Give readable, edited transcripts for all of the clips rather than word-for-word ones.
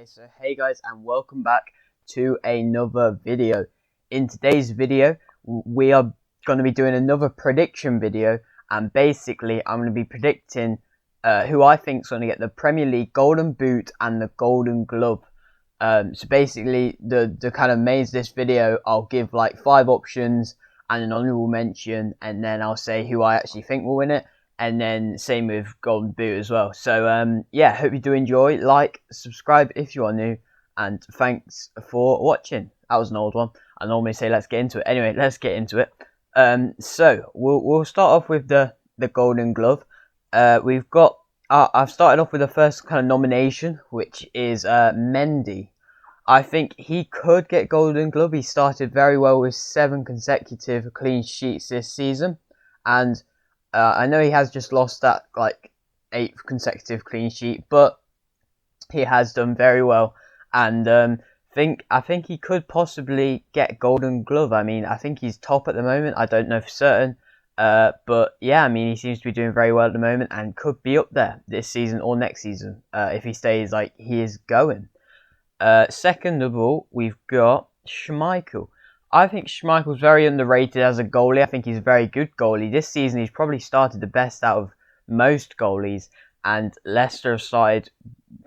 Okay, so hey guys, and welcome back to another video. In today's video, we are going to be doing another prediction video, and basically I'm going to be predicting who I think is going to get the Premier League Golden Boot and the Golden Glove. So basically, the kind of main of this video, I'll give like 5 options and an honourable mention, and then I'll say who I actually think will win it. And then same with Golden Boot as well. So yeah, hope you do enjoy. Like, subscribe if you are new, and thanks for watching. That was an old one. I normally say let's get into it. Anyway, let's get into it. So we'll start off with the Golden Glove. We've got I've started off with the first kind of nomination, which is Mendy. I think he could get Golden Glove. He started very well with 7 consecutive clean sheets this season, and I know he has just lost that like 8th consecutive clean sheet, but he has done very well, and I think he could possibly get Golden Glove. I mean, I think he's top at the moment. I don't know for certain, but yeah, I mean, he seems to be doing very well at the moment and could be up there this season or next season if he stays like he is going. Second of all, we've got Schmeichel. I think Schmeichel's very underrated as a goalie. I think he's a very good goalie. This season, he's probably started the best out of most goalies. And Leicester have started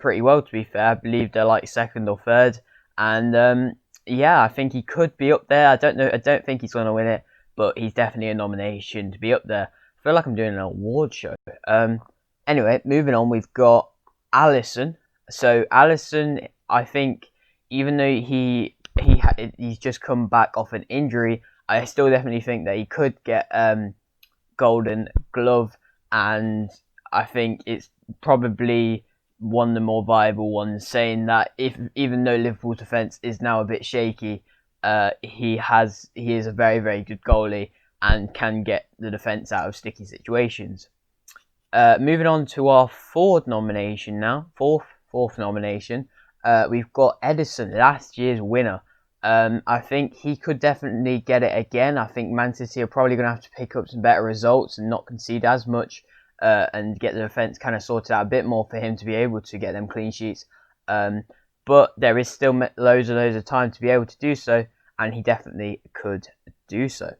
pretty well, to be fair. I believe they're like 2nd or 3rd. And yeah, I think he could be up there. I don't think he's going to win it, but he's definitely a nomination to be up there. I feel like I'm doing an award show. Anyway, moving on, we've got Alisson. So Alisson, I think, even though he's just come back off an injury, I still definitely think that he could get Golden Glove, and I think it's probably one of the more viable ones, saying that even though Liverpool's defence is now a bit shaky, he is a very, very good goalie and can get the defence out of sticky situations. Moving on to our fourth nomination now, fourth nomination, we've got Ederson, last year's winner. I think he could definitely get it again. I think Man City are probably going to have to pick up some better results and not concede as much, and get the defence kind of sorted out a bit more for him to be able to get them clean sheets. But there is still loads of time to be able to do so, and he definitely could do so.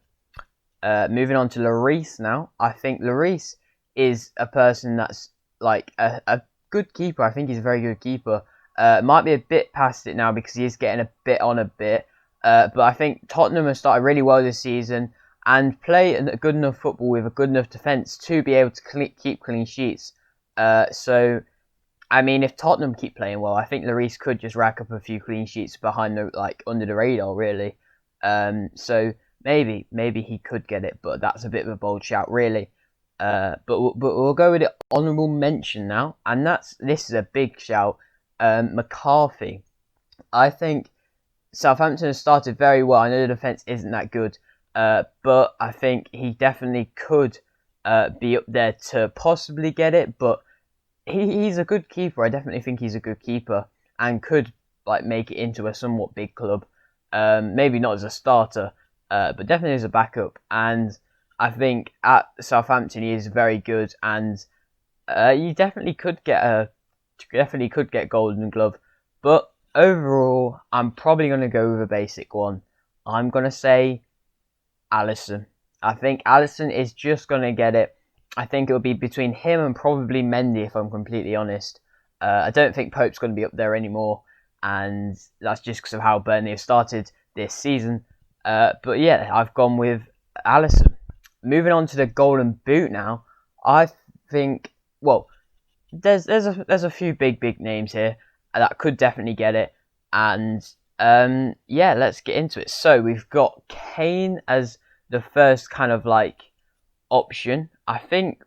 Moving on to Lloris now. I think Lloris is a person that's like a good keeper. I think he's a very good keeper. Might be a bit past it now because he is getting a bit on a bit. But I think Tottenham have started really well this season and play a good enough football with a good enough defence to be able to keep clean sheets. So, I mean, if Tottenham keep playing well, I think Lloris could just rack up a few clean sheets behind under the radar, really. So maybe he could get it, but that's a bit of a bold shout, really. But we'll go with it honourable mention now, and this is a big shout. McCarthy. I think Southampton has started very well. I know the defence isn't that good, but I think he definitely could be up there to possibly get it. But he's a good keeper. I definitely think he's a good keeper and could like make it into a somewhat big club. Maybe not as a starter, but definitely as a backup. And I think at Southampton he is very good, and you definitely could get Golden Glove. But overall, I'm probably going to go with a basic one. I'm going to say Alisson. I think Alisson is just going to get it. I think it'll be between him and probably Mendy, if I'm completely honest. I don't think Pope's going to be up there anymore, and that's just because of how Burnley have started this season. But yeah, I've gone with Alisson. Moving on to the Golden Boot now. I think, well, there's a few big names here that could definitely get it, and yeah, let's get into it. So we've got Kane as the first kind of like option. I think,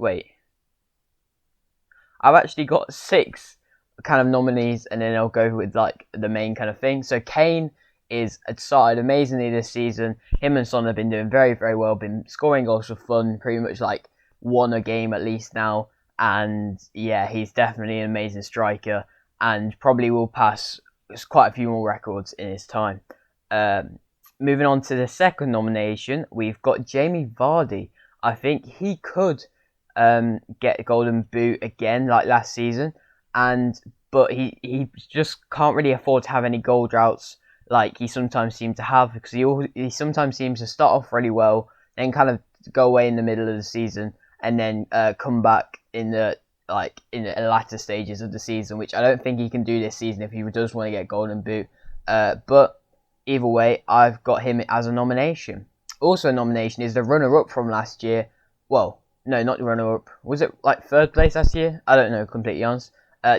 I've actually got 6 kind of nominees, and then I'll go with like the main kind of thing. So Kane is started amazingly this season. Him and Son have been doing very, very well, been scoring goals for fun, pretty much like 1 a game at least now. And yeah, he's definitely an amazing striker and probably will pass quite a few more records in his time. Moving on to the second nomination, we've got Jamie Vardy. I think he could get a Golden Boot again like last season, and but he just can't really afford to have any goal droughts like he sometimes seems to have, because he sometimes seems to start off really well, then kind of go away in the middle of the season, and then come back in the latter stages of the season, which I don't think he can do this season if he does want to get Golden Boot. But either way, I've got him as a nomination. Also a nomination is the runner-up from last year. Well, no, not the runner-up. Was it like third place last year? I don't know, completely honest.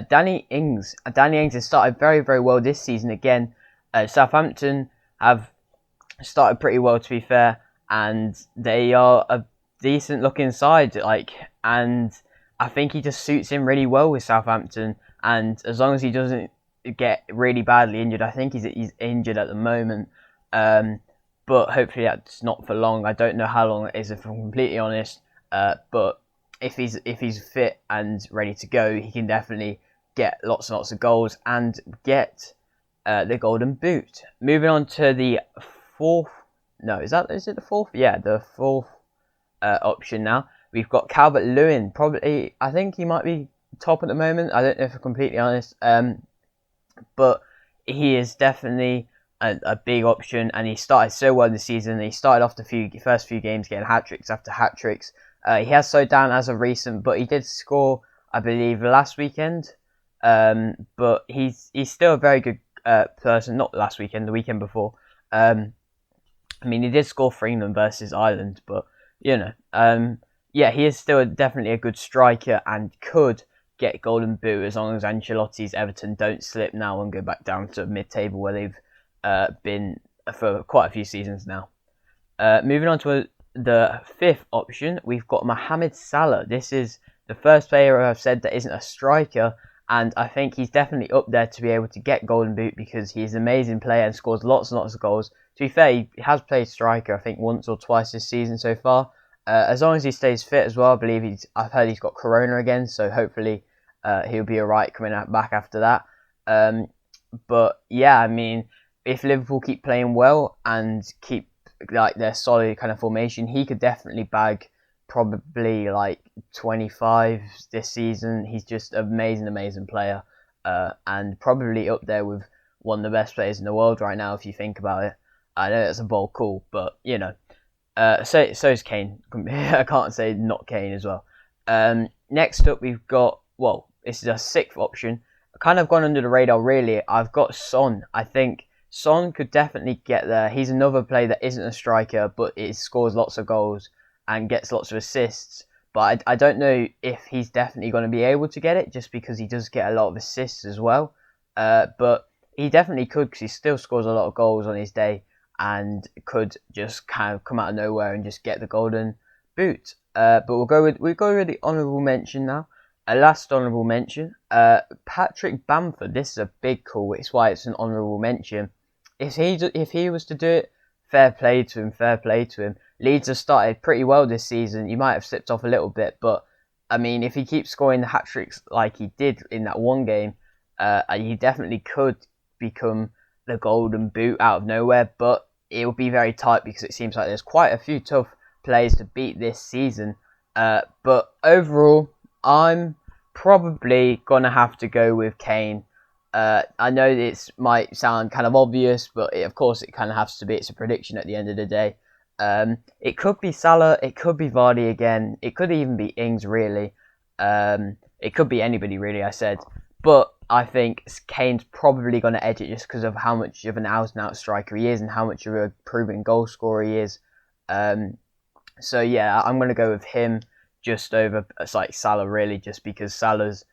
Danny Ings. Danny Ings has started very, very well this season again. Southampton have started pretty well, to be fair, and they are a decent looking side. And I think he just suits him really well with Southampton. And as long as he doesn't get really badly injured, I think he's injured at the moment. But hopefully that's not for long. I don't know how long it is, if I'm completely honest. But if he's fit and ready to go, he can definitely get lots and lots of goals and get the Golden Boot. Moving on to the fourth. No, is it the fourth? Yeah, the fourth option now. We've got Calvert-Lewin. Probably, I think he might be top at the moment. I don't know if I'm completely honest. But he is definitely a big option, and he started so well this season. He started off the first few games getting hat-tricks after hat-tricks. He has slowed down as of recent, but he did score, I believe, last weekend. But he's still a very good person. Not last weekend, the weekend before. I mean, he did score for England versus Ireland, but yeah, he is still definitely a good striker and could get Golden Boot as long as Ancelotti's Everton don't slip now and go back down to mid-table where they've been for quite a few seasons now. Moving on to the fifth option, we've got Mohamed Salah. This is the first player I've said that isn't a striker, and I think he's definitely up there to be able to get Golden Boot because he's an amazing player and scores lots and lots of goals. To be fair, he has played striker, I think, once or twice this season so far. As long as he stays fit as well, I believe I've heard he's got corona again, so hopefully he'll be alright coming back after that. But yeah, I mean, if Liverpool keep playing well and keep their solid kind of formation, he could definitely bag probably 25 this season. He's just an amazing player, and probably up there with one of the best players in the world right now if you think about it. I know that's a bold call, but so is Kane. I can't say not Kane as well. Next up, we've got, this is a sixth option. Kind of gone under the radar, really. I've got Son. I think Son could definitely get there. He's another player that isn't a striker, but it scores lots of goals and gets lots of assists. But I don't know if he's definitely going to be able to get it, just because he does get a lot of assists as well. But he definitely could, because he still scores a lot of goals on his day, and could just kind of come out of nowhere and just get the Golden Boot. But we'll go with the honourable mention now. A last honourable mention, Patrick Bamford. This is a big call. It's why it's an honourable mention. If he was to do it, fair play to him. Leeds have started pretty well this season. He might have slipped off a little bit, but I mean, if he keeps scoring the hat tricks like he did in that one game, he definitely could become the Golden Boot out of nowhere. But it will be very tight because it seems like there's quite a few tough players to beat this season. But overall, I'm probably gonna have to go with Kane. I know this might sound kind of obvious, but of course it kind of has to be. It's a prediction at the end of the day. It could be Salah, it could be Vardy again, it could even be Ings, really. It could be anybody, really, I said. But I think Kane's probably going to edge it just because of how much of an out-and-out striker he is and how much of a proven goal scorer he is. So yeah, I'm going to go with him just over Salah, really, just because Salah's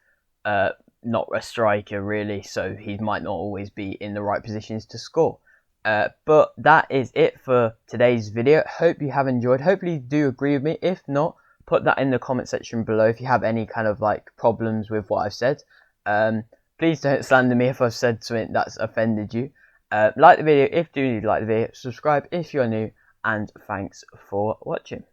not a striker, really, so he might not always be in the right positions to score. But that is it for today's video. Hope you have enjoyed. Hopefully you do agree with me. If not, put that in the comment section below if you have any kind of problems with what I've said. Please don't slander me if I've said something that's offended you. Like the video if you do like the video. Subscribe if you're new. And thanks for watching.